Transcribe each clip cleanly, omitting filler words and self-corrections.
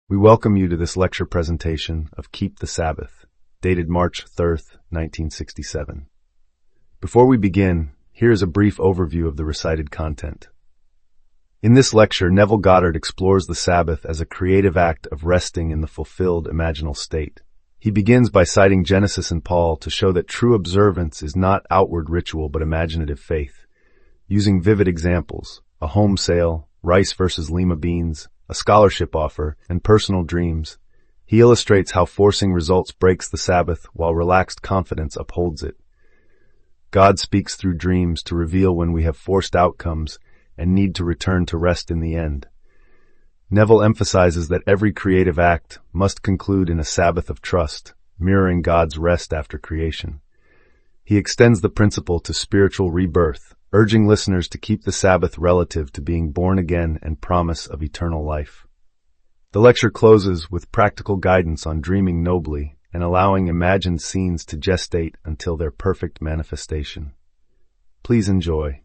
We welcome you to this lecture presentation of Keep the Sabbath, dated March 3rd, 1967. Before we begin, here is a brief overview of the recited content. In this lecture, Neville Goddard explores the Sabbath as a creative act of resting in the fulfilled imaginal state. He begins by citing Genesis and Paul to show that true observance is not outward ritual but imaginative faith. Using vivid examples, a home sale, rice versus lima beans, a scholarship offer, and personal dreams, he illustrates how forcing results breaks the Sabbath while relaxed confidence upholds it. God speaks through dreams to reveal when we have forced outcomes and need to return to rest in the end. Neville emphasizes that every creative act must conclude in a Sabbath of trust, mirroring God's rest after creation. He extends the principle to spiritual rebirth, urging listeners to keep the Sabbath relative to being born again and promise of eternal life. The lecture closes with practical guidance on dreaming nobly and allowing imagined scenes to gestate until their perfect manifestation. Please enjoy.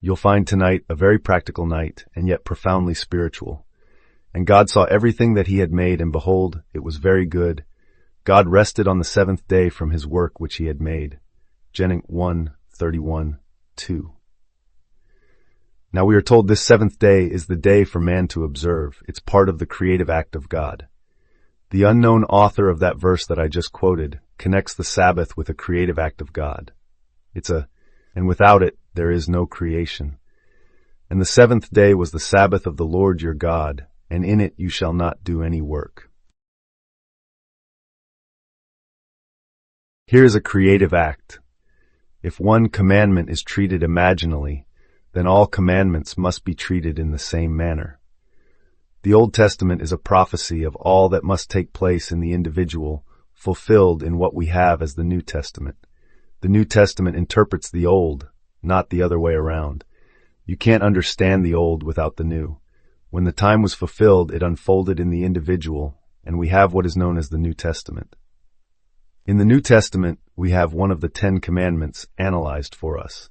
You'll find tonight a very practical night and yet profoundly spiritual. And God saw everything that he had made, and behold, it was very good. God rested on the seventh day from his work which he had made. Genesis 1:31-2. Now we are told this seventh day is the day for man to observe. It's part of the creative act of God. The unknown author of that verse that I just quoted connects the Sabbath with a creative act of God. And without it, there is no creation. And the seventh day was the Sabbath of the Lord your God, and in it you shall not do any work. Here is a creative act. If one commandment is treated imaginally, then all commandments must be treated in the same manner. The Old Testament is a prophecy of all that must take place in the individual, fulfilled in what we have as the New Testament. The New Testament interprets the Old, not the other way around. You can't understand the Old without the New. When the time was fulfilled, it unfolded in the individual, and we have what is known as the New Testament. In the New Testament, we have one of the 10 Commandments analyzed for us.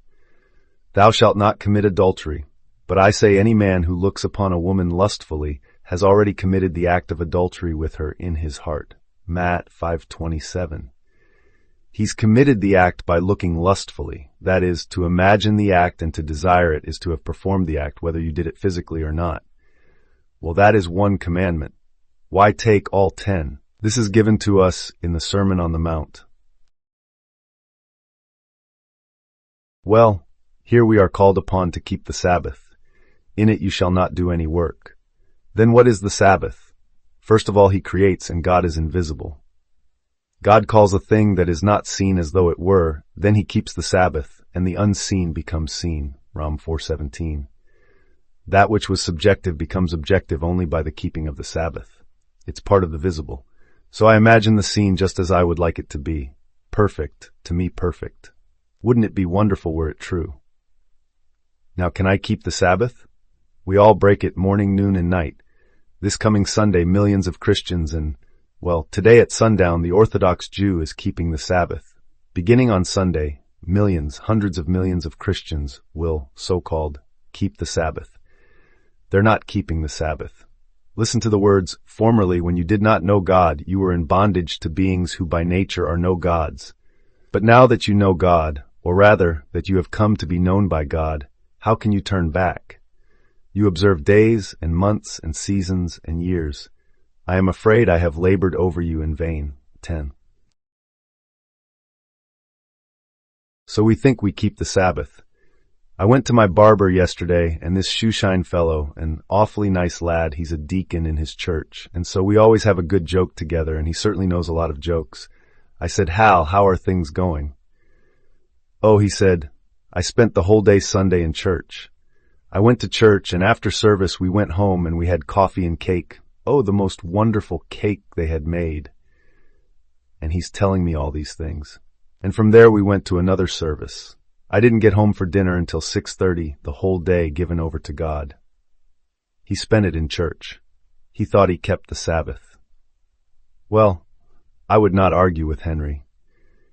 Thou shalt not commit adultery, but I say any man who looks upon a woman lustfully has already committed the act of adultery with her in his heart. Matt 5:27. He's committed the act by looking lustfully. That is, to imagine the act and to desire it is to have performed the act, whether you did it physically or not. Well, that is one commandment. Why take all 10? This is given to us in the Sermon on the Mount. Well, here we are called upon to keep the Sabbath. In it you shall not do any work. Then what is the Sabbath? First of all, he creates, and God is invisible. God calls a thing that is not seen as though it were, then he keeps the Sabbath, and the unseen becomes seen. Rom 4:17. That which was subjective becomes objective only by the keeping of the Sabbath. It's part of the visible. So I imagine the scene just as I would like it to be. Perfect, to me perfect. Wouldn't it be wonderful were it true? Now, can I keep the Sabbath? We all break it morning, noon, and night. This coming Sunday, millions of Christians today at sundown, the Orthodox Jew is keeping the Sabbath. Beginning on Sunday, millions, hundreds of millions of Christians will, so-called, keep the Sabbath. They're not keeping the Sabbath. Listen to the words, formerly when you did not know God, you were in bondage to beings who by nature are no gods. But now that you know God, or rather, that you have come to be known by God, how can you turn back? You observe days and months and seasons and years. I am afraid I have labored over you in vain. 10. So we think we keep the Sabbath. I went to my barber yesterday, and this shoeshine fellow, an awfully nice lad, he's a deacon in his church, and so we always have a good joke together, and he certainly knows a lot of jokes. I said, Hal, how are things going? Oh, he said, I spent the whole day Sunday in church. I went to church, and after service we went home and we had coffee and cake. Oh, the most wonderful cake they had made. And he's telling me all these things. And from there we went to another service. I didn't get home for dinner until 6:30, the whole day given over to God. He spent it in church. He thought he kept the Sabbath. Well, I would not argue with Henry.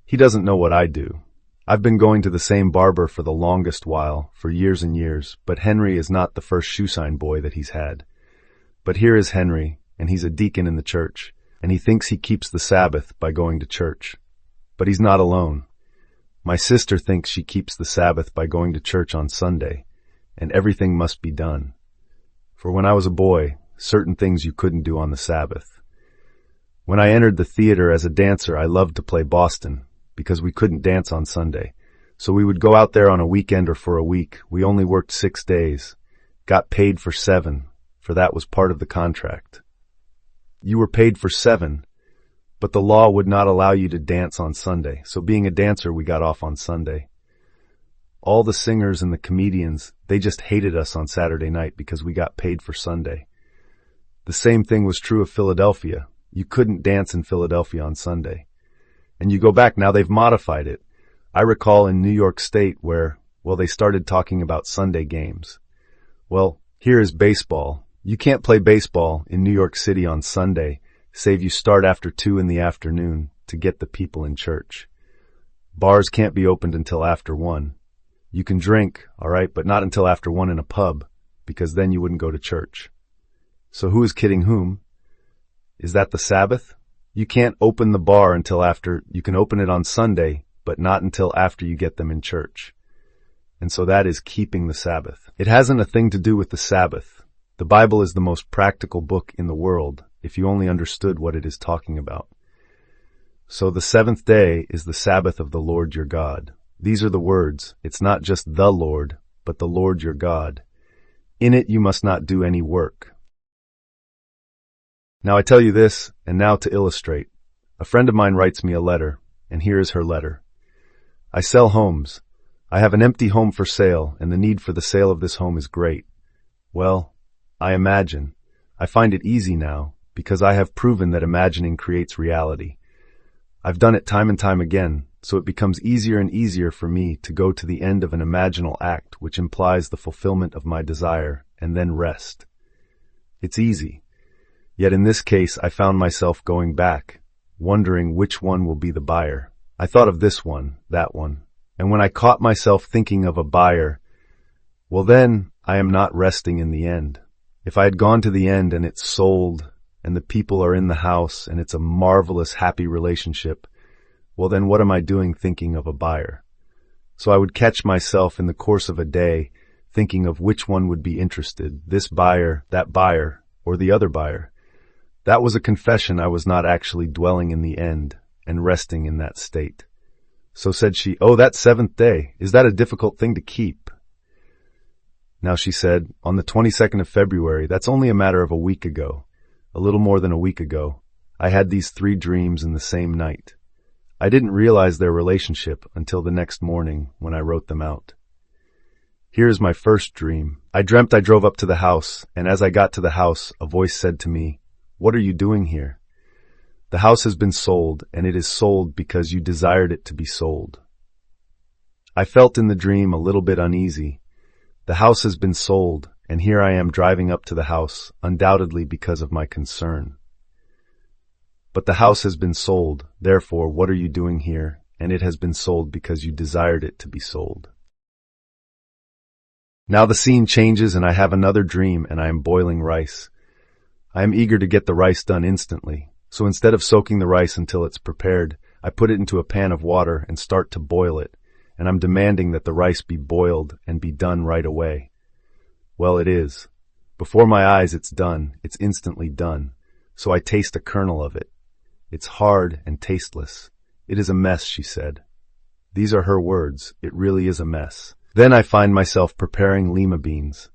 He doesn't know what I do. I've been going to the same barber for the longest while, for years and years, but Henry is not the first shoe-sign boy that he's had. But here is Henry, and he's a deacon in the church, and he thinks he keeps the Sabbath by going to church. But he's not alone. My sister thinks she keeps the Sabbath by going to church on Sunday, and everything must be done. For when I was a boy, certain things you couldn't do on the Sabbath. When I entered the theater as a dancer, I loved to play Boston, because we couldn't dance on Sunday. So we would go out there on a weekend or for a week. We only worked 6 days, got paid for 7, for that was part of the contract. You were paid for 7, but the law would not allow you to dance on Sunday. So being a dancer, we got off on Sunday. All the singers and the comedians, they just hated us on Saturday night because we got paid for Sunday. The same thing was true of Philadelphia. You couldn't dance in Philadelphia on Sunday. And you go back, now they've modified it. I recall in New York State where, well, they started talking about Sunday games. Well, here is baseball. You can't play baseball in New York City on Sunday, save you start after 2 in the afternoon to get the people in church. Bars can't be opened until after 1. You can drink, all right, but not until after 1 in a pub, because then you wouldn't go to church. So who is kidding whom? Is that the Sabbath? You can't open the bar until after, you can open it on Sunday, but not until after you get them in church. And so that is keeping the Sabbath. It hasn't a thing to do with the Sabbath. The Bible is the most practical book in the world, if you only understood what it is talking about. So the 7th day is the Sabbath of the Lord your God. These are the words. It's not just the Lord, but the Lord your God. In it you must not do any work. Now I tell you this, and now to illustrate. A friend of mine writes me a letter, and here is her letter. I sell homes. I have an empty home for sale, and the need for the sale of this home is great. Well, I imagine. I find it easy now, because I have proven that imagining creates reality. I've done it time and time again, so it becomes easier and easier for me to go to the end of an imaginal act which implies the fulfillment of my desire, and then rest. It's easy. Yet in this case I found myself going back, wondering which one will be the buyer. I thought of this one, that one, and when I caught myself thinking of a buyer, well then, I am not resting in the end. If I had gone to the end and it's sold, and the people are in the house, and it's a marvelous, happy relationship, well then what am I doing thinking of a buyer? So I would catch myself in the course of a day thinking of which one would be interested, this buyer, that buyer, or the other buyer. That was a confession I was not actually dwelling in the end and resting in that state. So said she, "Oh, that 7th day, is that a difficult thing to keep?" Now she said, on the 22nd of February, that's only a matter of a week ago, a little more than a week ago, I had these 3 dreams in the same night. I didn't realize their relationship until the next morning when I wrote them out. Here is my first dream. I dreamt I drove up to the house, and as I got to the house, a voice said to me, "What are you doing here? The house has been sold, and it is sold because you desired it to be sold." I felt in the dream a little bit uneasy. The house has been sold, and here I am driving up to the house, undoubtedly because of my concern. But the house has been sold, therefore what are you doing here? And it has been sold because you desired it to be sold. Now the scene changes and I have another dream and I am boiling rice. I am eager to get the rice done instantly, so instead of soaking the rice until it's prepared, I put it into a pan of water and start to boil it, and I'm demanding that the rice be boiled and be done right away. Well, it is. Before my eyes it's done, it's instantly done, so I taste a kernel of it. It's hard and tasteless. It is a mess, she said. These are her words. It really is a mess. Then I find myself preparing lima beans.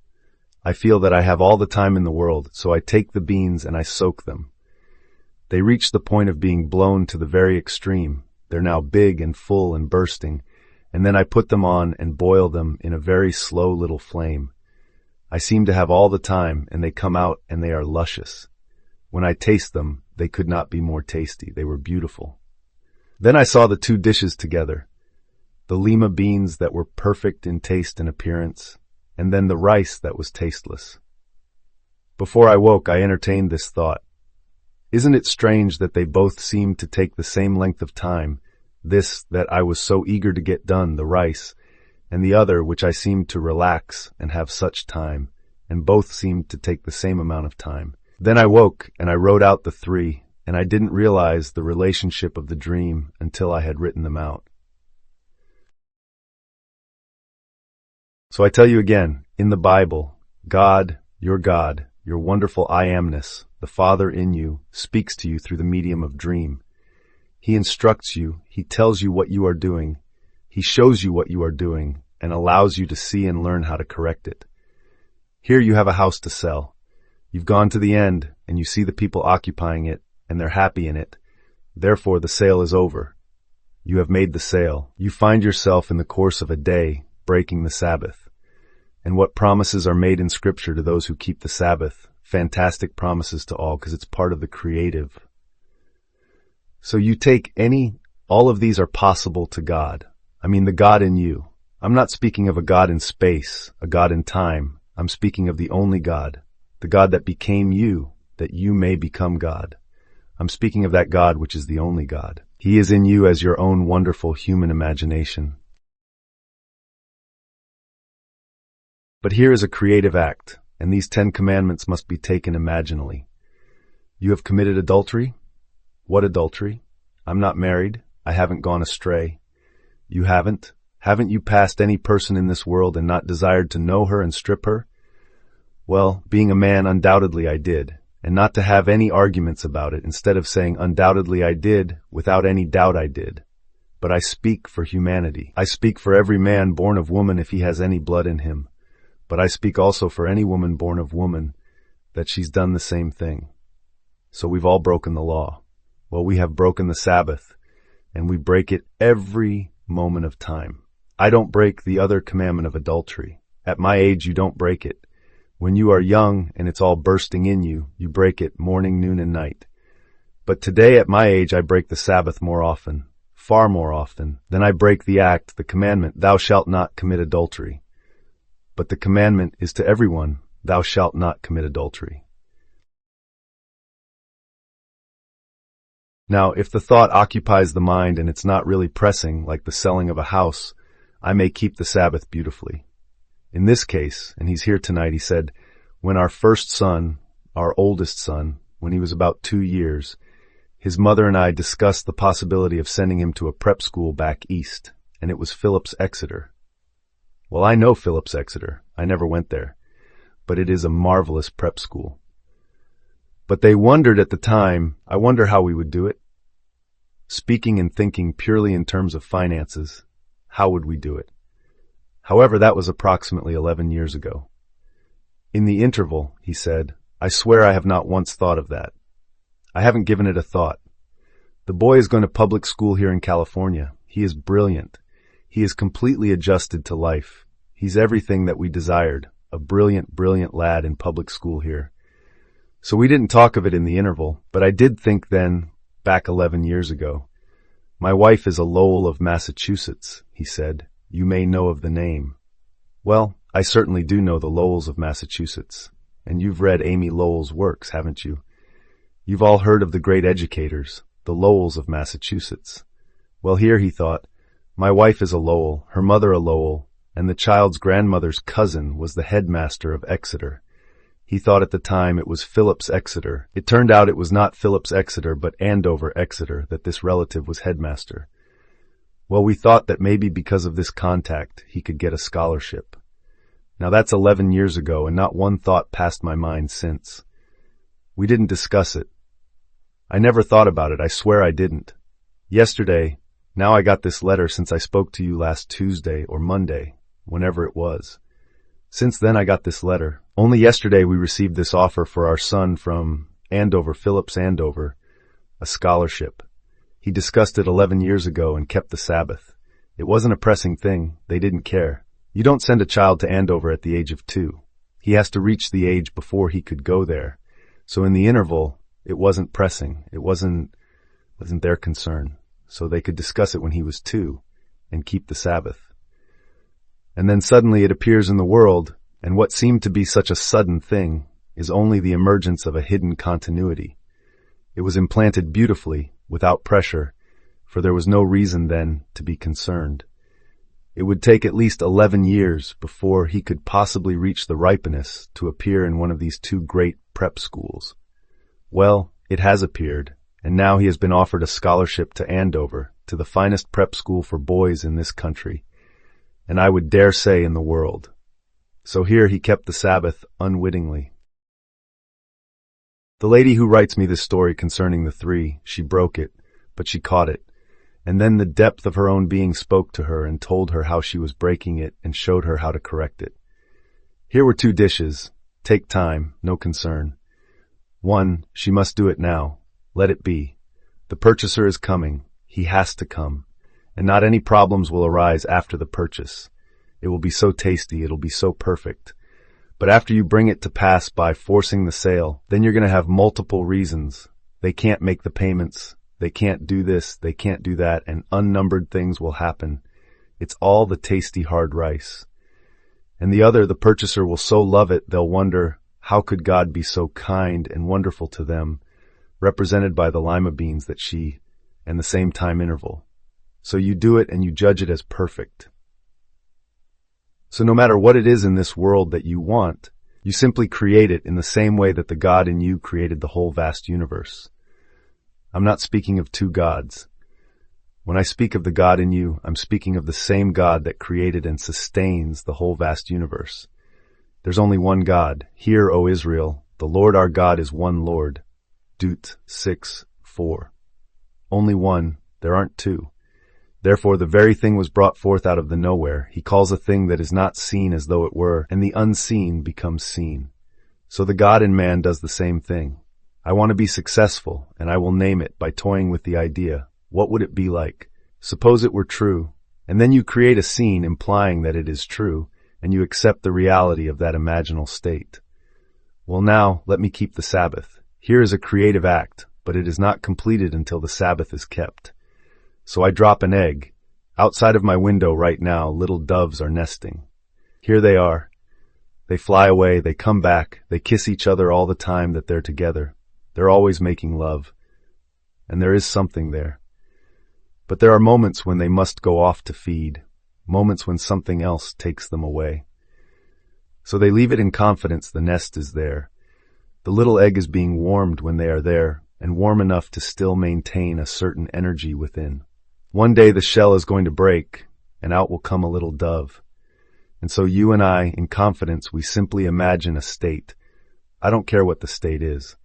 I feel that I have all the time in the world, so I take the beans and I soak them. They reach the point of being blown to the very extreme. They're now big and full and bursting, and then I put them on and boil them in a very slow little flame. I seem to have all the time, and they come out and they are luscious. When I taste them, they could not be more tasty. They were beautiful. Then I saw the 2 dishes together, the lima beans that were perfect in taste and appearance, and then the rice that was tasteless. Before I woke, I entertained this thought. Isn't it strange that they both seemed to take the same length of time, This that I was so eager to get done, the rice, and the other which I seemed to relax and have such time, and both seemed to take the same amount of time. Then I woke and I wrote out the three, and I didn't realize the relationship of the dream until I had written them out. So I tell you again, in the Bible, God, your wonderful I amness, the Father in you, speaks to you through the medium of dream. He instructs you, he tells you what you are doing, he shows you what you are doing, and allows you to see and learn how to correct it. Here you have a house to sell. You've gone to the end, and you see the people occupying it, and they're happy in it. Therefore, the sale is over. You have made the sale. You find yourself in the course of a day breaking the Sabbath. And what promises are made in Scripture to those who keep the Sabbath? Fantastic promises to all, because it's part of the creative. So you take all of these are possible to God. I mean, the God in you. I'm not speaking of a God in space, a God in time. I'm speaking of the only God, the God that became you, that you may become God. I'm speaking of that God which is the only God. He is in you as your own wonderful human imagination. But here is a creative act, and these 10 commandments must be taken imaginally. You have committed adultery? What adultery? I'm not married. I haven't gone astray. You haven't? Haven't you passed any person in this world and not desired to know her and strip her? Well, being a man, undoubtedly I did, and not to have any arguments about it, instead of saying undoubtedly I did, without any doubt I did. But I speak for humanity. I speak for every man born of woman if he has any blood in him. But I speak also for any woman born of woman, that she's done the same thing. So we've all broken the law. Well, we have broken the Sabbath, and we break it every moment of time. I don't break the other commandment of adultery. At my age, you don't break it. When you are young and it's all bursting in you, you break it morning, noon, and night. But today, at my age, I break the Sabbath more often, far more often, than I break the act, the commandment, thou shalt not commit adultery. But the commandment is to everyone, thou shalt not commit adultery. Now, if the thought occupies the mind and it's not really pressing, like the selling of a house, I may keep the Sabbath beautifully. In this case, and he's here tonight, he said, when our first son, our oldest son, when he was about 2 years, his mother and I discussed the possibility of sending him to a prep school back east, and it was Phillips Exeter. Well, I know Phillips Exeter. I never went there, but it is a marvelous prep school. But they wondered at the time, I wonder how we would do it. Speaking and thinking purely in terms of finances, how would we do it? However, that was approximately 11 years ago. In the interval, he said, I swear I have not once thought of that. I haven't given it a thought. The boy is going to public school here in California. He is brilliant. He is completely adjusted to life. He's everything that we desired, a brilliant, brilliant lad in public school here. So we didn't talk of it in the interval, but I did think then, back 11 years ago. My wife is a Lowell of Massachusetts, he said. You may know of the name. Well, I certainly do know the Lowells of Massachusetts. And you've read Amy Lowell's works, haven't you? You've all heard of the great educators, the Lowells of Massachusetts. Well, here, he thought, my wife is a Lowell, her mother a Lowell, and the child's grandmother's cousin was the headmaster of Exeter. He thought at the time it was Phillips Exeter. It turned out it was not Phillips Exeter, but Andover Exeter, that this relative was headmaster. Well, we thought that maybe because of this contact, he could get a scholarship. Now that's 11 years ago, and not one thought passed my mind since. We didn't discuss it. I never thought about it, I swear I didn't. Yesterday, now I got this letter since I spoke to you last Tuesday or Monday, whenever it was. Since then I got this letter. Only yesterday we received this offer for our son from Andover, Phillips Andover, a scholarship. He discussed it 11 years ago and kept the Sabbath. It wasn't a pressing thing. They didn't care. You don't send a child to Andover at the age of 2. He has to reach the age before he could go there. So in the interval, it wasn't pressing. It wasn't their concern. So they could discuss it when he was 2 and keep the Sabbath. And then suddenly it appears in the world, and what seemed to be such a sudden thing is only the emergence of a hidden continuity. It was implanted beautifully, without pressure, for there was no reason then to be concerned. It would take at least 11 years before he could possibly reach the ripeness to appear in one of these two great prep schools. Well, it has appeared, and now he has been offered a scholarship to Andover, to the finest prep school for boys in this country, and I would dare say in the world. So here he kept the Sabbath unwittingly. The lady who writes me this story concerning the three, she broke it, but she caught it. And then the depth of her own being spoke to her and told her how she was breaking it and showed her how to correct it. Here were two dishes. Take time, no concern. One, she must do it now. Let it be. The purchaser is coming. He has to come. And not any problems will arise after the purchase. It will be so tasty, it'll be so perfect. But after you bring it to pass by forcing the sale, then you're going to have multiple reasons. They can't make the payments. They can't do this, they can't do that, and unnumbered things will happen. It's all the tasty hard rice. And the other, the purchaser, will so love it, they'll wonder, how could God be so kind and wonderful to them, represented by the lima beans that she, and the same time interval. So you do it and you judge it as perfect. So no matter what it is in this world that you want, you simply create it in the same way that the God in you created the whole vast universe. I'm not speaking of two gods. When I speak of the God in you, I'm speaking of the same God that created and sustains the whole vast universe. There's only one God. Hear, O Israel, the Lord our God is one Lord. Dut 6:4. Only one, there aren't two. Therefore the very thing was brought forth out of the nowhere. He calls a thing that is not seen as though it were, and the unseen becomes seen. So the God in man does the same thing. I want to be successful, and I will name it by toying with the idea. What would it be like? Suppose it were true, and then you create a scene implying that it is true, and you accept the reality of that imaginal state. Well now, let me keep the Sabbath. Here is a creative act, but it is not completed until the Sabbath is kept. So I drop an egg. Outside of my window right now, little doves are nesting. Here they are. They fly away, they come back, they kiss each other all the time that they're together. They're always making love, and there is something there. But there are moments when they must go off to feed, moments when something else takes them away. So they leave it in confidence the nest is there. The little egg is being warmed when they are there, and warm enough to still maintain a certain energy within. One day the shell is going to break, and out will come a little dove. And so you and I, in confidence, we simply imagine a state. I don't care what the state is.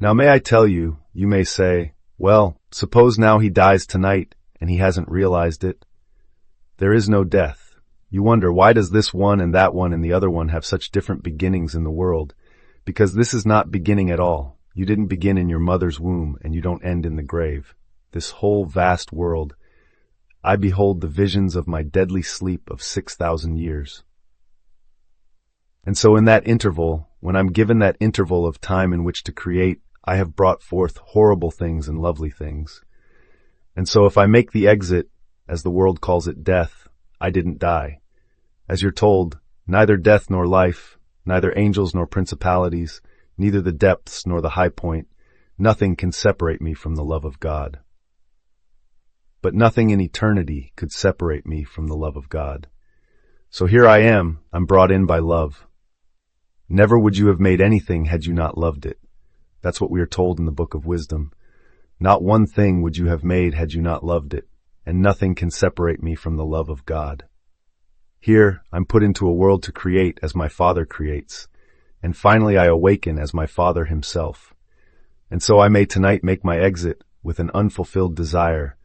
Now may I tell you, you may say, well, suppose now he dies tonight and he hasn't realized it. There is no death. You wonder, why does this one and that one and the other one have such different beginnings in the world? Because this is not beginning at all. You didn't begin in your mother's womb and you don't end in the grave. This whole vast world, I behold the visions of my deadly sleep of 6,000 years. And so in that interval, when I'm given that interval of time in which to create, I have brought forth horrible things and lovely things. And so if I make the exit, as the world calls it death, I didn't die. As you're told, neither death nor life, neither angels nor principalities, neither the depths nor the high point, nothing can separate me from the love of God. But nothing in eternity could separate me from the love of God. So here I am, I'm brought in by love. Never would you have made anything had you not loved it. That's what we are told in the Book of Wisdom. Not one thing would you have made had you not loved it, and nothing can separate me from the love of God. Here, I'm put into a world to create as my Father creates, and finally I awaken as my Father himself. And so I may tonight make my exit with an unfulfilled desire,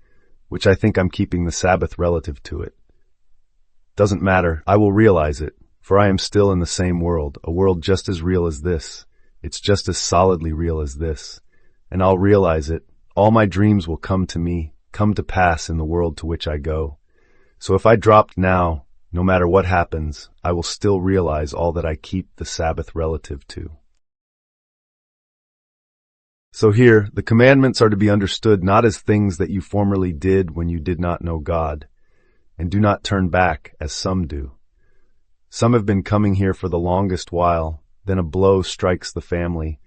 which I think I'm keeping the Sabbath relative to it. Doesn't matter, I will realize it, for I am still in the same world, a world just as real as this. It's just as solidly real as this. And I'll realize it. All my dreams will come to me, come to pass in the world to which I go. So if I dropped now, no matter what happens, I will still realize all that I keep the Sabbath relative to. So here, the commandments are to be understood not as things that you formerly did when you did not know God, and do not turn back as some do. Some have been coming here for the longest while, then a blow strikes the family,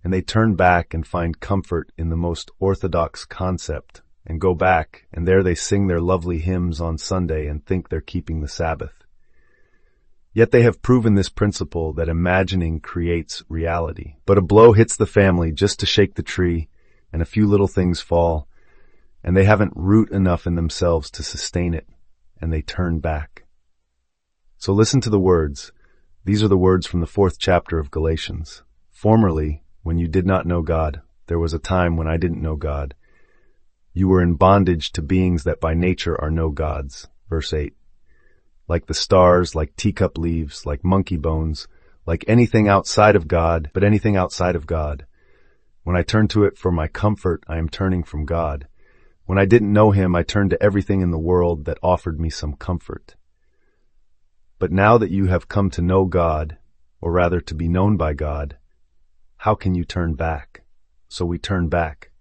and they turn back and find comfort in the most orthodox concept, and go back, and there they sing their lovely hymns on Sunday and think they're keeping the Sabbath. Yet they have proven this principle that imagining creates reality. But a blow hits the family just to shake the tree, and a few little things fall, and they haven't root enough in themselves to sustain it, and they turn back. So listen to the words. These are the words from the 4th chapter of Galatians. Formerly, when you did not know God, there was a time when I didn't know God. You were in bondage to beings that by nature are no gods. Verse 8. Like the stars, like teacup leaves, like monkey bones, like anything outside of God, but anything outside of God. When I turn to it for my comfort, I am turning from God. When I didn't know Him, I turned to everything in the world that offered me some comfort. But now that you have come to know God, or rather to be known by God, how can you turn back? So we turn back.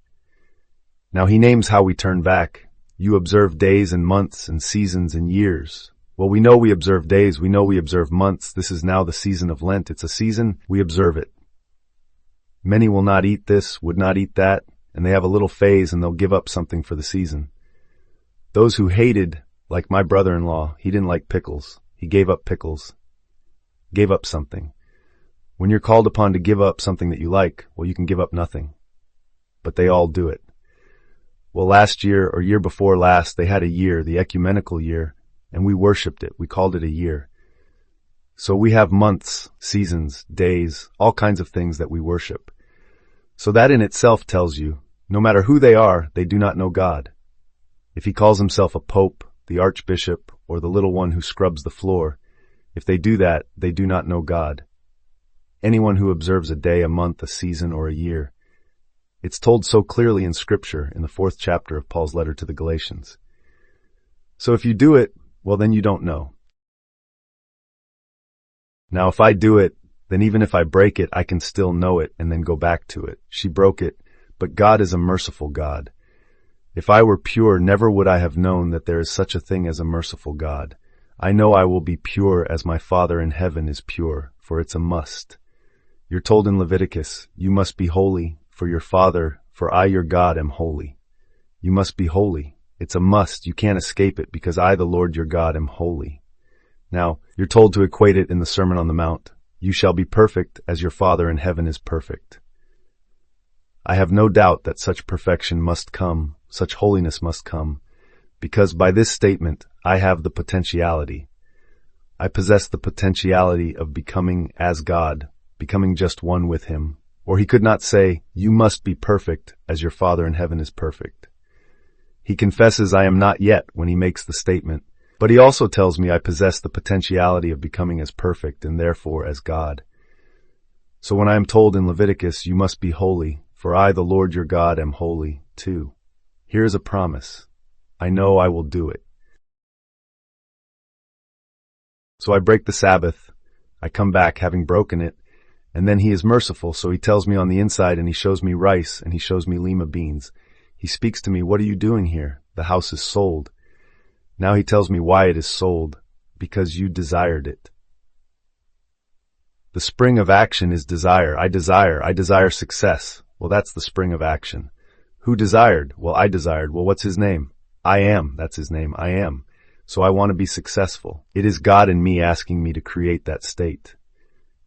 Now He names how we turn back. You observe days and months and seasons and years. Well, we know we observe days, we know we observe months. This is now the season of Lent. It's a season, we observe it. Many will not eat this, would not eat that, and they have a little phase and they'll give up something for the season. Those who hated, like my brother-in-law, he didn't like pickles. He gave up pickles. Gave up something. When you're called upon to give up something that you like, well, you can give up nothing. But they all do it. Well, last year or year before last, they had a year, the ecumenical year, and we worshipped it. We called it a year. So we have months, seasons, days, all kinds of things that we worship. So that in itself tells you, no matter who they are, they do not know God. If he calls himself a pope, the archbishop, or the little one who scrubs the floor, if they do that, they do not know God. Anyone who observes a day, a month, a season, or a year, it's told so clearly in Scripture in the 4th chapter of Paul's letter to the Galatians. So if you do it, well, then you don't know. Now, if I do it, then even if I break it, I can still know it and then go back to it. She broke it, but God is a merciful God. If I were pure, never would I have known that there is such a thing as a merciful God. I know I will be pure as my Father in heaven is pure, for it's a must. You're told in Leviticus, you must be holy, for your Father, for I your God am holy. You must be holy. It's a must. You can't escape it because I, the Lord your God, am holy. Now, you're told to equate it in the Sermon on the Mount. You shall be perfect as your Father in heaven is perfect. I have no doubt that such perfection must come, such holiness must come, because by this statement, I have the potentiality. I possess the potentiality of becoming as God, becoming just one with him. Or he could not say, you must be perfect as your Father in heaven is perfect. He confesses I am not yet when he makes the statement, but he also tells me I possess the potentiality of becoming as perfect and therefore as God. So when I am told in Leviticus, you must be holy, for I, the Lord your God, am holy, too. Here is a promise. I know I will do it. So I break the Sabbath. I come back having broken it, and then he is merciful, so he tells me on the inside and he shows me rice and he shows me lima beans. He speaks to me, what are you doing here? The house is sold. Now he tells me why it is sold, because you desired it. The spring of action is desire. I desire success. Well, that's the spring of action. Who desired? Well, I desired. Well, what's his name? I am. That's his name. I am. So I want to be successful. It is God in me asking me to create that state.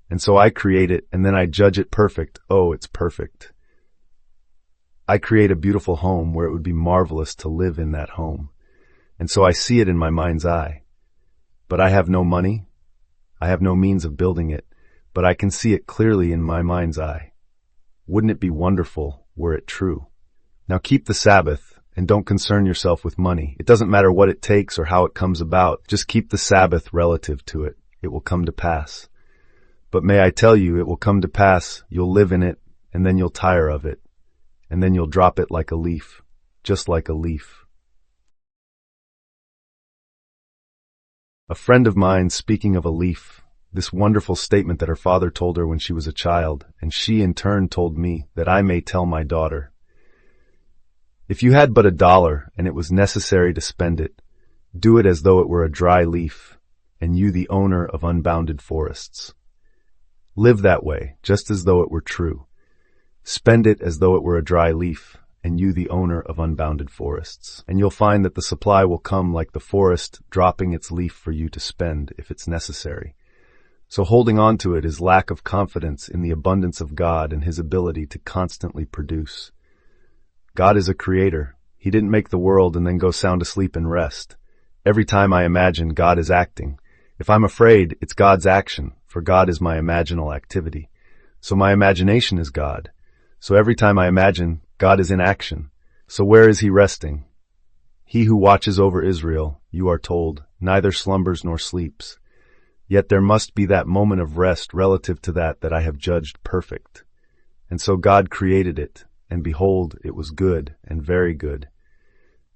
And so I create it, and then I judge it perfect. Oh, it's perfect. I create a beautiful home where it would be marvelous to live in that home. And so I see it in my mind's eye. But I have no money. I have no means of building it, but I can see it clearly in my mind's eye. Wouldn't it be wonderful were it true? Now keep the Sabbath and don't concern yourself with money. It doesn't matter what it takes or how it comes about. Just keep the Sabbath relative to it. It will come to pass. But may I tell you, it will come to pass, you'll live in it, and then you'll tire of it, and then you'll drop it like a leaf, just like a leaf. A friend of mine, speaking of a leaf, this wonderful statement that her father told her when she was a child, and she in turn told me that I may tell my daughter. If you had but $1 and it was necessary to spend it, do it as though it were a dry leaf, and you the owner of unbounded forests. Live that way, just as though it were true. Spend it as though it were a dry leaf, and you the owner of unbounded forests. And you'll find that the supply will come like the forest, dropping its leaf for you to spend if it's necessary. So holding on to it is lack of confidence in the abundance of God and His ability to constantly produce. God is a creator. He didn't make the world and then go sound asleep and rest. Every time I imagine, God is acting. If I'm afraid, it's God's action, for God is my imaginal activity. So my imagination is God. So every time I imagine, God is in action. So where is He resting? He who watches over Israel, you are told, neither slumbers nor sleeps. Yet there must be that moment of rest relative to that I have judged perfect. And so God created it, and behold, it was good and very good.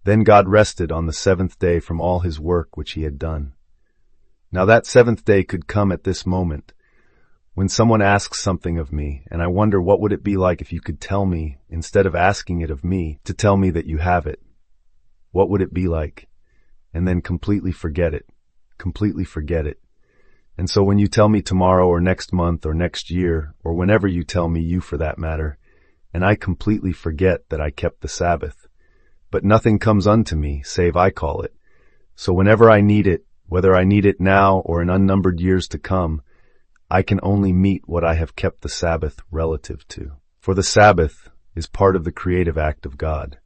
Then God rested on the seventh day from all His work which He had done. Now that seventh day could come at this moment, when someone asks something of me, and I wonder what would it be like if you could tell me, instead of asking it of me, to tell me that you have it. What would it be like? And then completely forget it. Completely forget it. And so when you tell me tomorrow or next month or next year, or whenever you tell me, you for that matter, and I completely forget that I kept the Sabbath, but nothing comes unto me, save I call it. So whenever I need it, whether I need it now or in unnumbered years to come, I can only meet what I have kept the Sabbath relative to. For the Sabbath is part of the creative act of God.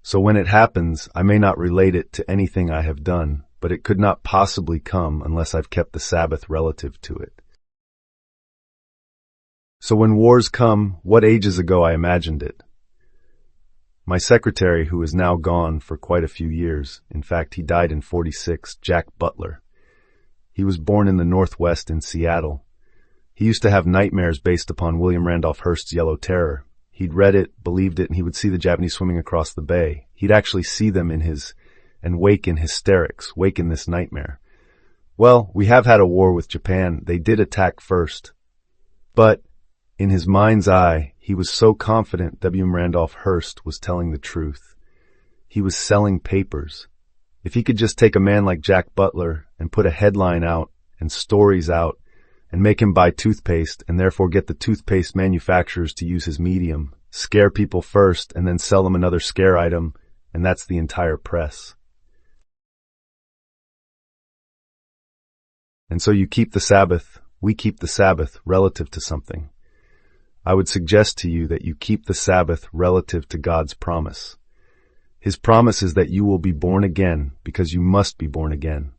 So when it happens, I may not relate it to anything I have done, but it could not possibly come unless I've kept the Sabbath relative to it. So when wars come, what ages ago I imagined it? My secretary, who is now gone for quite a few years, in fact he died in 46, Jack Butler. He was born in the Northwest in Seattle. He used to have nightmares based upon William Randolph Hearst's Yellow Terror. He'd read it, believed it, and he would see the Japanese swimming across the bay. He'd actually see them and wake in hysterics, wake in this nightmare. Well, we have had a war with Japan. They did attack first. But in his mind's eye, he was so confident William Randolph Hearst was telling the truth. He was selling papers. If he could just take a man like Jack Butler and put a headline out and stories out and make him buy toothpaste and therefore get the toothpaste manufacturers to use his medium, scare people first and then sell them another scare item, and that's the entire press. And so you keep the Sabbath, we keep the Sabbath relative to something. I would suggest to you that you keep the Sabbath relative to God's promise. His promise is that you will be born again because you must be born again.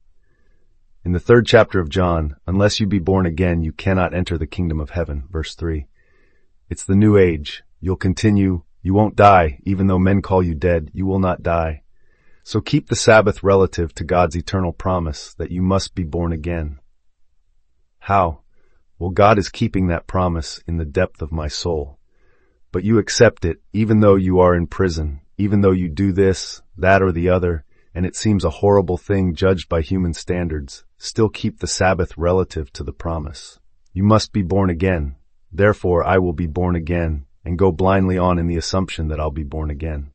In the 3rd chapter of John, unless you be born again, you cannot enter the kingdom of heaven, verse 3. It's the new age. You'll continue. You won't die. Even though men call you dead, you will not die. So keep the Sabbath relative to God's eternal promise that you must be born again. How? Well, God is keeping that promise in the depth of my soul. But you accept it even though you are in prison, even though you do this, that, or the other, and it seems a horrible thing judged by human standards. Still keep the Sabbath relative to the promise. You must be born again. Therefore, I will be born again, and go blindly on in the assumption that I'll be born again.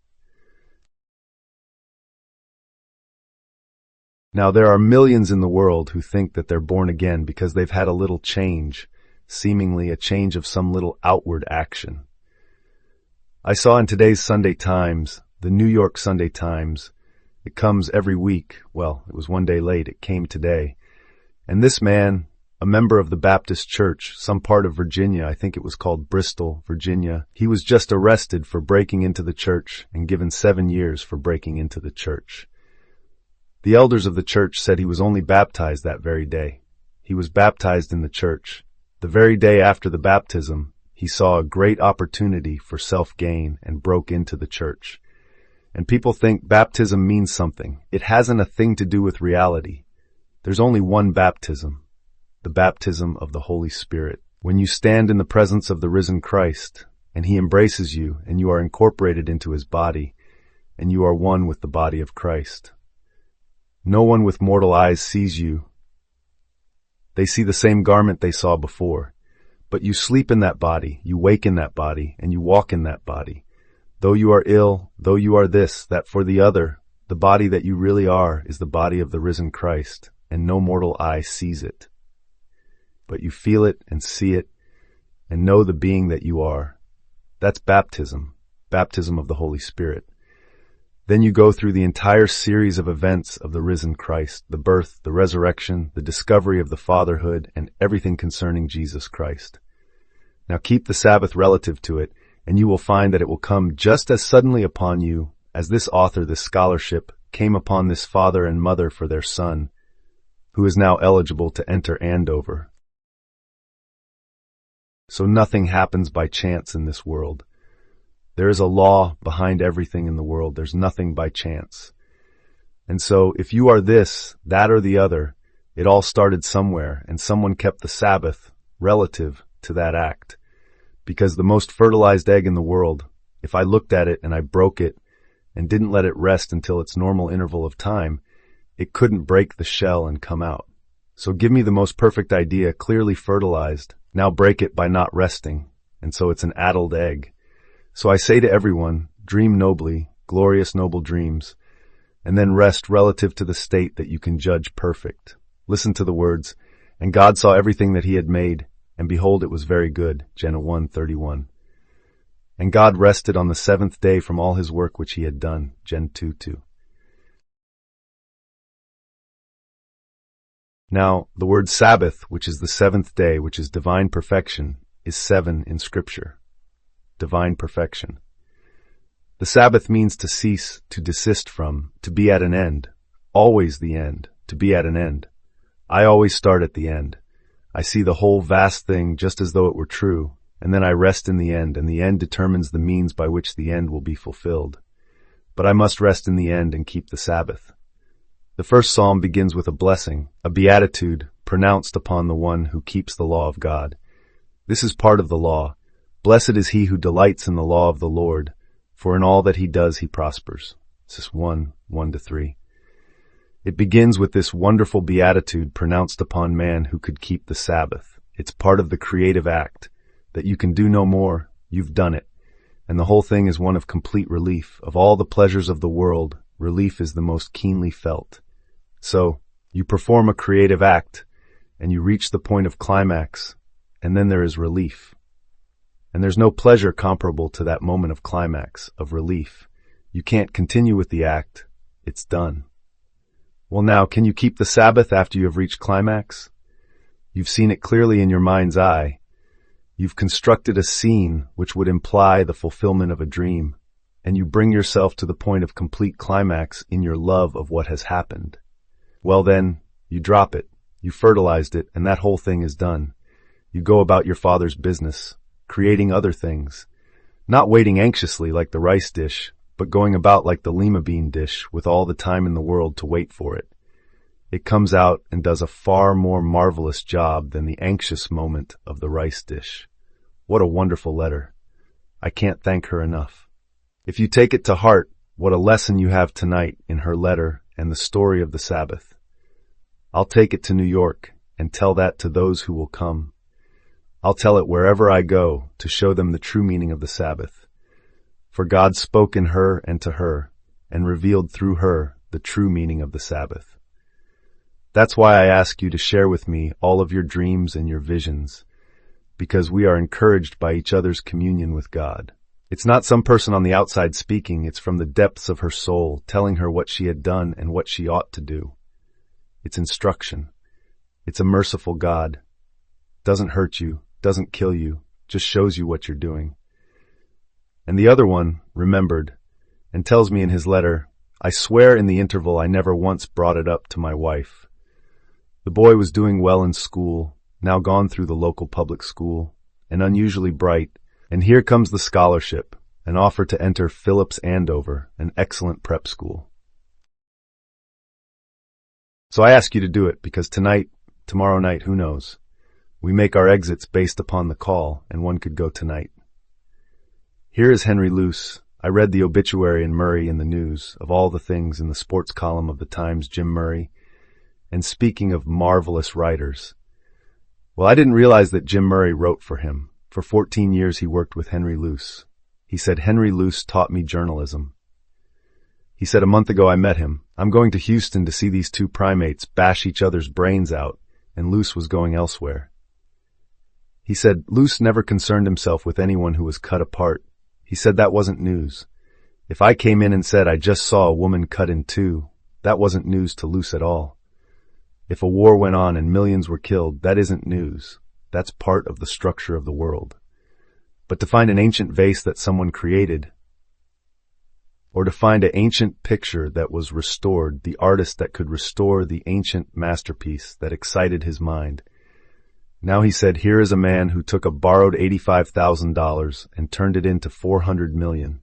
Now, there are millions in the world who think that they're born again because they've had a little change, seemingly a change of some little outward action. I saw in today's Sunday Times, the New York Sunday Times, it comes every week. Well, it was one day late. It came today. And this man, a member of the Baptist Church, some part of Virginia, I think it was called Bristol, Virginia, he was just arrested for breaking into the church and given 7 years for breaking into the church. The elders of the church said he was only baptized that very day. He was baptized in the church. The very day after the baptism, he saw a great opportunity for self-gain and broke into the church. And people think baptism means something. It hasn't a thing to do with reality. There's only one baptism, the baptism of the Holy Spirit. When you stand in the presence of the risen Christ, and He embraces you, and you are incorporated into His body, and you are one with the body of Christ. No one with mortal eyes sees you. They see the same garment they saw before. But you sleep in that body, you wake in that body, and you walk in that body. Though you are ill, though you are this, that, for the other, the body that you really are is the body of the risen Christ, and no mortal eye sees it. But you feel it and see it, and know the being that you are. That's baptism, baptism of the Holy Spirit. Then you go through the entire series of events of the risen Christ, the birth, the resurrection, the discovery of the fatherhood, and everything concerning Jesus Christ. Now keep the Sabbath relative to it, and you will find that it will come just as suddenly upon you as this author, this scholarship, came upon this father and mother for their son, who is now eligible to enter Andover. So nothing happens by chance in this world. There is a law behind everything in the world. There's nothing by chance. And so if you are this, that, or the other, it all started somewhere, and someone kept the Sabbath relative to that act. Because the most fertilized egg in the world, if I looked at it and I broke it and didn't let it rest until its normal interval of time, it couldn't break the shell and come out. So give me the most perfect idea, clearly fertilized. Now break it by not resting, and so it's an addled egg. So I say to everyone, dream nobly, glorious noble dreams, and then rest relative to the state that you can judge perfect. Listen to the words, and God saw everything that he had made, and behold, it was very good. Gen 1:31. And God rested on the seventh day from all his work which he had done. Gen 2:2. Now, the word Sabbath, which is the seventh day, which is divine perfection, is 7 in Scripture. Divine perfection. The Sabbath means to cease, to desist from, to be at an end. Always the end, to be at an end. I always start at the end. I see the whole vast thing just as though it were true, and then I rest in the end, and the end determines the means by which the end will be fulfilled. But I must rest in the end and keep the Sabbath. The first psalm begins with a blessing, a beatitude, pronounced upon the one who keeps the law of God. This is part of the law. Blessed is he who delights in the law of the Lord, for in all that he does he prospers. This is 1:1-3. It begins with this wonderful beatitude pronounced upon man who could keep the Sabbath. It's part of the creative act, that you can do no more, you've done it. And the whole thing is one of complete relief. Of all the pleasures of the world, relief is the most keenly felt. So, you perform a creative act, and you reach the point of climax, and then there is relief. And there's no pleasure comparable to that moment of climax, of relief. You can't continue with the act. It's done. Well now, can you keep the Sabbath after you have reached climax? You've seen it clearly in your mind's eye. You've constructed a scene which would imply the fulfillment of a dream, and you bring yourself to the point of complete climax in your love of what has happened. Well then, you drop it. You fertilized it, and that whole thing is done. You go about your Father's business, creating other things, not waiting anxiously like the rice dish, but going about like the lima bean dish with all the time in the world to wait for it. It comes out and does a far more marvelous job than the anxious moment of the rice dish. What a wonderful letter. I can't thank her enough. If you take it to heart, what a lesson you have tonight in her letter and the story of the Sabbath. I'll take it to New York and tell that to those who will come. I'll tell it wherever I go to show them the true meaning of the Sabbath. For God spoke in her and to her, and revealed through her the true meaning of the Sabbath. That's why I ask you to share with me all of your dreams and your visions, because we are encouraged by each other's communion with God. It's not some person on the outside speaking, it's from the depths of her soul, telling her what she had done and what she ought to do. It's instruction. It's a merciful God. Doesn't hurt you, doesn't kill you, just shows you what you're doing. And the other one remembered and tells me in his letter, I swear in the interval I never once brought it up to my wife. The boy was doing well in school, now gone through the local public school, and unusually bright, and here comes the scholarship, an offer to enter Phillips Andover, an excellent prep school. So I ask you to do it, because tonight, tomorrow night, who knows? We make our exits based upon the call, and one could go tonight. Here is Henry Luce. I read the obituary in Murray in the news, of all the things in the sports column of the Times, Jim Murray. And speaking of marvelous writers, well, I didn't realize that Jim Murray wrote for him. For 14 years he worked with Henry Luce. He said, Henry Luce taught me journalism. He said, a month ago I met him. I'm going to Houston to see these two primates bash each other's brains out, and Luce was going elsewhere. He said, Luce never concerned himself with anyone who was cut apart. He said that wasn't news. If I came in and said I just saw a woman cut in two, that wasn't news to Luce at all. If a war went on and millions were killed, that isn't news. That's part of the structure of the world. But to find an ancient vase that someone created, or to find an ancient picture that was restored, the artist that could restore the ancient masterpiece that excited his mind. Now he said, here is a man who took a borrowed $85,000 and turned it into $400 million.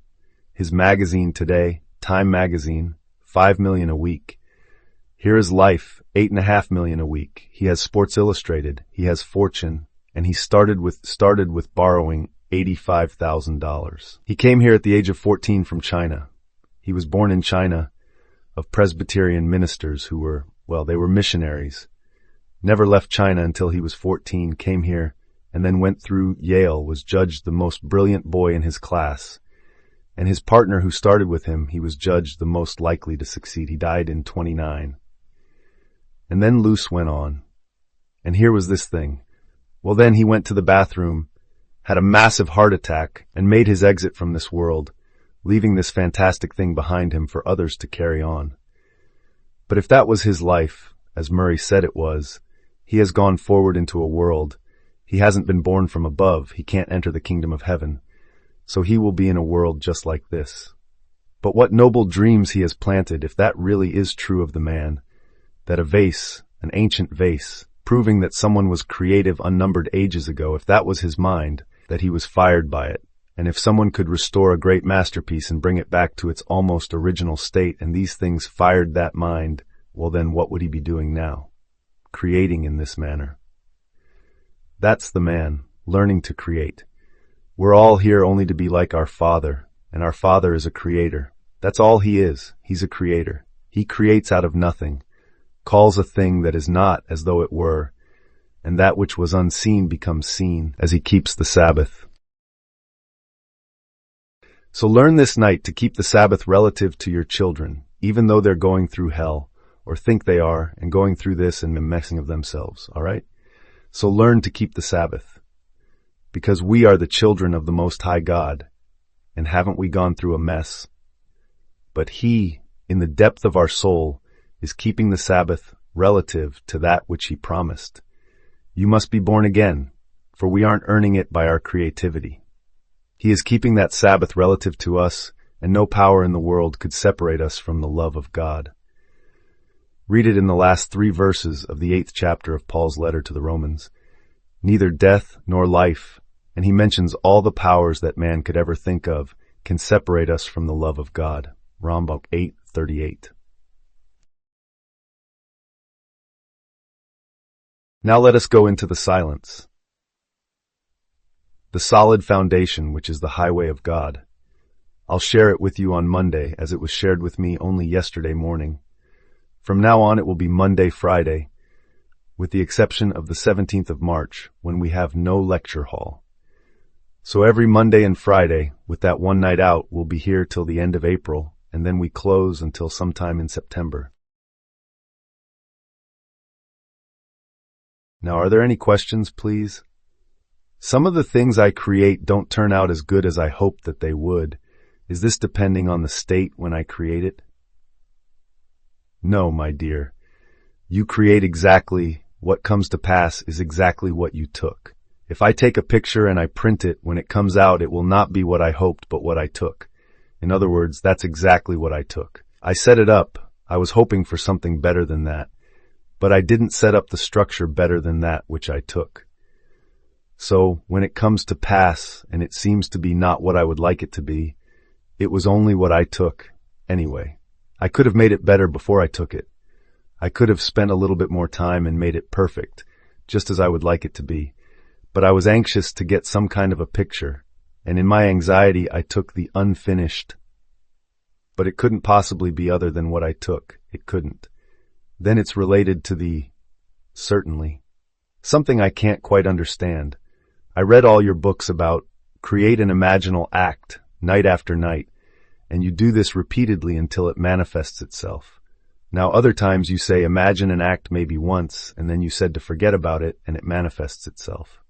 His magazine today, Time magazine, $5 million a week. Here is Life, $8.5 million a week. He has Sports Illustrated, he has Fortune, and he started with borrowing $85,000. He came here at the age of 14 from China. He was born in China of Presbyterian ministers who were, they were missionaries. Never left China until he was 14, came here, and then went through Yale, was judged the most brilliant boy in his class. And his partner who started with him, he was judged the most likely to succeed. He died in 29. And then Luce went on. And here was this thing. Then he went to the bathroom, had a massive heart attack, and made his exit from this world, leaving this fantastic thing behind him for others to carry on. But if that was his life, as Murray said it was, he has gone forward into a world. He hasn't been born from above. He can't enter the kingdom of heaven. So he will be in a world just like this. But what noble dreams he has planted, if that really is true of the man, that a vase, an ancient vase, proving that someone was creative unnumbered ages ago, if that was his mind, that he was fired by it, and if someone could restore a great masterpiece and bring it back to its almost original state, and these things fired that mind, then what would he be doing now? Creating in this manner. That's the man, learning to create. We're all here only to be like our Father, and our Father is a creator. That's all he is. He's a creator. He creates out of nothing, calls a thing that is not as though it were, and that which was unseen becomes seen as he keeps the Sabbath. So learn this night to keep the Sabbath relative to your children, even though they're going through hell, or think they are, and going through this and messing of themselves, all right? So learn to keep the Sabbath, because we are the children of the Most High God, and haven't we gone through a mess? But He, in the depth of our soul, is keeping the Sabbath relative to that which He promised. You must be born again, for we aren't earning it by our creativity. He is keeping that Sabbath relative to us, and no power in the world could separate us from the love of God. Read it in the last 3 verses of the 8th chapter of Paul's letter to the Romans. Neither death nor life, and he mentions all the powers that man could ever think of, can separate us from the love of God. Romans 8:38. Now let us go into the silence. The solid foundation, which is the highway of God. I'll share it with you on Monday, as it was shared with me only yesterday morning. From now on it will be Monday, Friday, with the exception of the 17th of March, when we have no lecture hall. So every Monday and Friday, with that one night out, we'll be here till the end of April, and then we close until sometime in September. Now, are there any questions, please? Some of the things I create don't turn out as good as I hoped that they would. Is this depending on the state when I create it? No, my dear. You create exactly what comes to pass is exactly what you took. If I take a picture and I print it, when it comes out, it will not be what I hoped, but what I took. In other words, that's exactly what I took. I set it up. I was hoping for something better than that. But I didn't set up the structure better than that which I took. So, when it comes to pass, and it seems to be not what I would like it to be, it was only what I took, anyway. I could have made it better before I took it. I could have spent a little bit more time and made it perfect, just as I would like it to be. But I was anxious to get some kind of a picture, and in my anxiety I took the unfinished. But it couldn't possibly be other than what I took. It couldn't. Then it's related to the certainly. Something I can't quite understand. I read all your books about create an imaginal act, night after night, and you do this repeatedly until it manifests itself. Now other times you say imagine an act maybe once, and then you said to forget about it, and it manifests itself.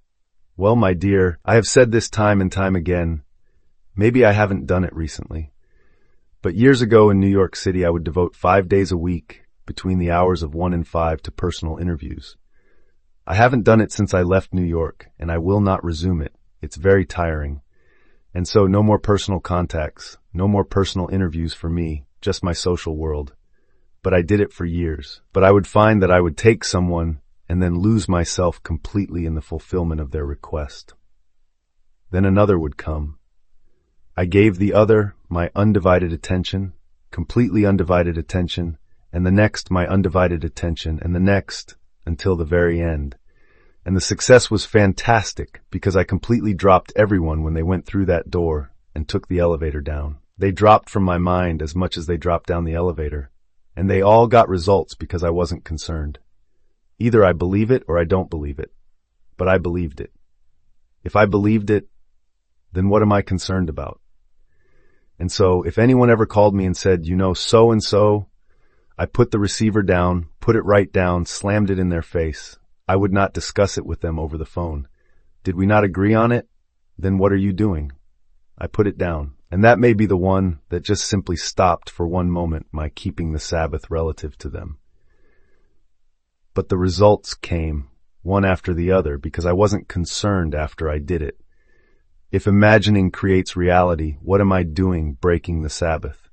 Well, my dear, I have said this time and time again. Maybe I haven't done it recently. But years ago in New York City, I would devote 5 days a week between the hours of 1 and 5 to personal interviews. I haven't done it since I left New York, and I will not resume it. It's very tiring. And so no more personal contacts, no more personal interviews for me, just my social world. But I did it for years. But I would find that I would take someone and then lose myself completely in the fulfillment of their request. Then another would come. I gave the other my undivided attention, completely undivided attention, and the next my undivided attention, and the next until the very end. And the success was fantastic because I completely dropped everyone when they went through that door and took the elevator down. They dropped from my mind as much as they dropped down the elevator, and they all got results because I wasn't concerned. Either I believe it or I don't believe it, but I believed it. If I believed it, then what am I concerned about? And so if anyone ever called me and said, so-and-so, I put the receiver down, put it right down, slammed it in their face. I would not discuss it with them over the phone. Did we not agree on it? Then what are you doing? I put it down. And that may be the one that just simply stopped for one moment my keeping the Sabbath relative to them. But the results came, one after the other, because I wasn't concerned after I did it. If imagining creates reality, what am I doing breaking the Sabbath?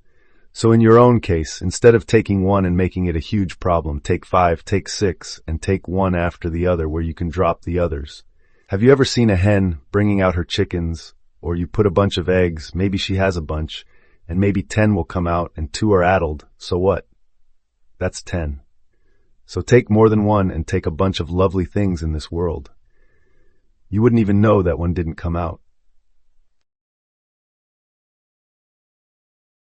So in your own case, instead of taking one and making it a huge problem, take 5, take 6, and take one after the other where you can drop the others. Have you ever seen a hen bringing out her chickens, or you put a bunch of eggs, maybe she has a bunch, and maybe 10 will come out and 2 are addled, so what? That's 10. So take more than one and take a bunch of lovely things in this world. You wouldn't even know that one didn't come out.